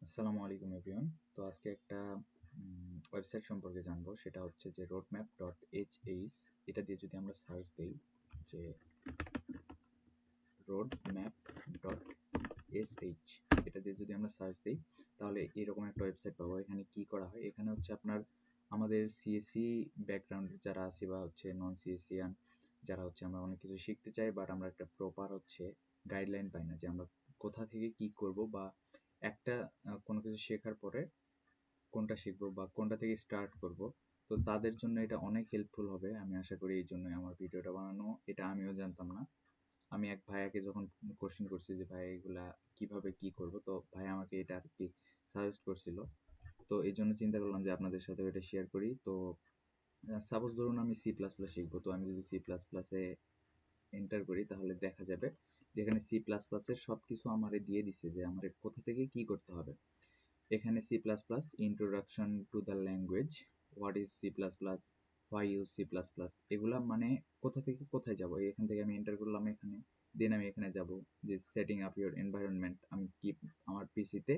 আসসালামু আলাইকুম এভরিওয়ান। তো আজকে একটা ওয়েবসাইট সম্পর্কে জানবো, সেটা হচ্ছে যে roadmap.hs। এটা দিয়ে যদি আমরা সার্চ দিই যে roadmap.sh, এটা দিয়ে যদি আমরা সার্চ দিই তাহলে এরকম একটা ওয়েবসাইট পাবো। এখানে কি করা হয়, এখানে হচ্ছে আপনার আমাদের সিএসসি ব্যাকগ্রাউন্ড যারা আছে বা হচ্ছে নন সিএসসিয়ান যারা হচ্ছে আমরা অনেক কিছু শিখতে চাই, বাট আমরা একটা প্রপার হচ্ছে গাইডলাইন পাই না যে আমরা কোথা থেকে কি করব, বা একটা কোনো কিছু শেখার পরে কোনটা শিখবো বা কোনটা থেকে স্টার্ট করব। তো তাদের জন্য এটা অনেক হেল্পফুল হবে, আমি আশা করি। এই জন্যই আমার ভিডিওটা বানানো। এটা আমিও জানতাম না। আমি এক ভাইয়াকে যখন কোশ্চেন করছি যে ভাই এগুলা কিভাবে কি করব, তো ভাই আমাকে এটা আর কি সাজেস্ট করছিল। তো এই জন্য চিন্তা করলাম যে আপনাদের সাথে এটা শেয়ার করি। তো সাপোজ ধরুন আমি সি প্লাস প্লাস শিখবো, তো আমি যদি সি প্লাস প্লাসে এন্টার করি তাহলে দেখা যাবে যেখানে সি প্লাস প্লাসের সব কিছু আমারে দিয়ে দিছে যে আমার কোথা থেকে কি করতে হবে। এখানে C plus plus introduction to the language, what is C plus plus, why use C plus plus, এগুলা মানে কোথা থেকে কোথায় যাব। এখান থেকে আমি এন্টার করলাম এখানে, দেন আমি এখানে যাব যে সেটিং আপ ইউর এনভায়রনমেন্ট। আমি কি আমার পিসিতে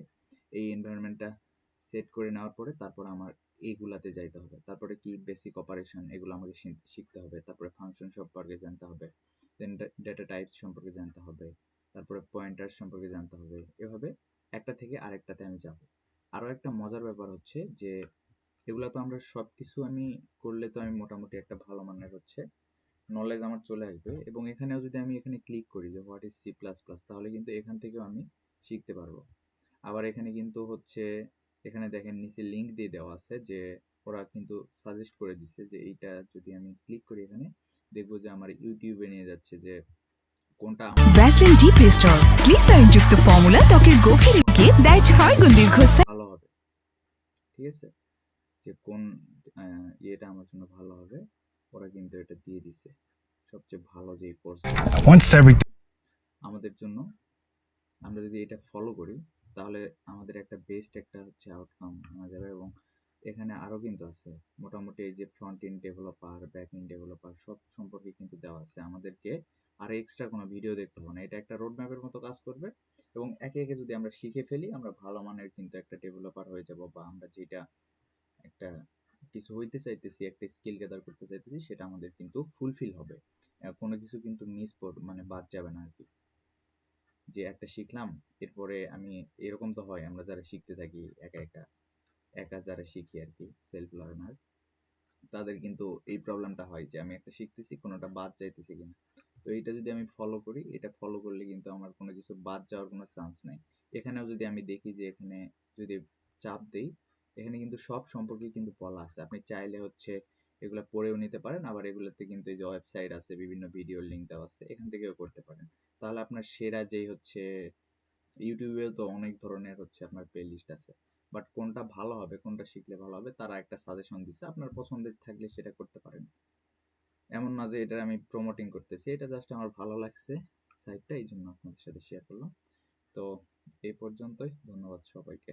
এই এনভায়রনমেন্টটা সেট করে নেওয়ার পরে তারপর আমার এইগুলাতে যাইতে হবে। তারপরে কি বেসিক অপারেশন, এগুলো আমাকে শিখতে হবে। তারপরে ফাংশন সম্পর্কে জানতে হবে, দেন ডেটা টাইপস সম্পর্কে জানতে হবে, তারপরে পয়েন্টার সম্পর্কে জানতে হবে। এভাবে একটা থেকে আরেকটাতে আমি যাব। আরও একটা মজার ব্যাপার হচ্ছে যে এগুলা তো আমরা সব কিছু আমি করলে তো আমি মোটামুটি একটা ভালো মানের হচ্ছে নলেজ আমার চলে আসবে। এবং এখানেও যদি আমি এখানে ক্লিক করি যে what is C plus plus, তাহলে কিন্তু এখান থেকেও আমি শিখতে পারবো। আবার এখানে কিন্তু হচ্ছে এখানে দেখেন নিচে লিঙ্ক দিয়ে দেওয়া আছে যে ওরা কিন্তু সাজেস্ট করে দিচ্ছে যে এইটা যদি আমি ক্লিক করি এখানে দেখবো যে আমার ইউটিউবে নিয়ে যাচ্ছে যে কোনটা ভ্যাসলিন ডিপ রিস্টোর গ্লিসারিনযুক্ত ফর্মুলা ত্বকের গভীরকে দেয় 6 গুণ দীর্ঘস্থায়ী। ভালো হবে। ঠিক আছে, যে কোন ইয়েটা আমার জন্য ভালো হবে, ওরা কিন্তু এটা দিয়ে দিছে সবচেয়ে ভালো যে কোর্স আমাদের জন্য। আমরা যদি এটা ফলো করি তাহলে আমাদের একটা বেস্ট একটা হচ্ছে আউটকাম আনা যাবে। এবং এখানে আরও কিন্তু আছে মোটামুটি এই যে front end developer, back end developer সব সম্পর্কে কিন্তু দেওয়া আছে। আমাদেরকে আর এক্সট্রা কোনো ভিডিও দেখতে হবে না, এটা একটা রোড ম্যাপের মতো কাজ করবে। এবং একে একে যদি আমরা শিখে ফেলি আমরা ভালো মানের কিন্তু একটা ডেভেলপার হয়ে যাব, বা আমরা যেটা একটা কিছু হইতে চাইতেছি, একটা স্কিল গ্যাদার করতে চাইতেছি, সেটা আমাদের কিন্তু ফুলফিল হবে। কোনো কিছু কিন্তু মানে বাদ যাবে না আর কি। যে একটা শিখলাম এরপরে আমি, এরকম তো হয় আমরা যারা শিখতে থাকি একা একা একা যারা শিখি আর কি, সেলফ লার্নার, তাদের কিন্তু এই প্রবলেমটা হয় যে আমি একটা শিখতেছি কোনোটা বাদ যাইতেছি কিনা। তো এইটা যদি আমি ফলো করি, এটা ফলো করলে কিন্তু আমার কোনো কিছু বাদ যাওয়ার কোনো চান্স নাই। এখানেও যদি আমি দেখি যে এখানে যদি চাপ দেই, এখানে কিন্তু সব সম্পর্কে কিন্তু বলা আছে। আপনি চাইলে হচ্ছে এগুলো পড়েও নিতে পারেন, আবার এগুলোতে কিন্তু এই যে ওয়েবসাইট আছে, বিভিন্ন ভিডিওর লিঙ্ক দেওয়া আছে, এখান থেকেও করতে পারেন। তাহলে আপনার সেরা যেই হচ্ছে ইউটিউবেও তো অনেক ধরনের হচ্ছে আপনার প্লে লিস্ট আছে, বাট কোনটা ভালো হবে, কোনটা শিখলে ভালো হবে, তারা একটা সাজেশন দিচ্ছে। আপনার পছন্দের থাকলে সেটা করতে পারেন। এমন না যে এটা আমি প্রমোটিং করতেছি, এটা জাস্ট আমার ভালো লাগছে সাইটটা, এই জন্য আপনাদের সাথে শেয়ার করলাম। তো এই পর্যন্তই, ধন্যবাদ সবাইকে।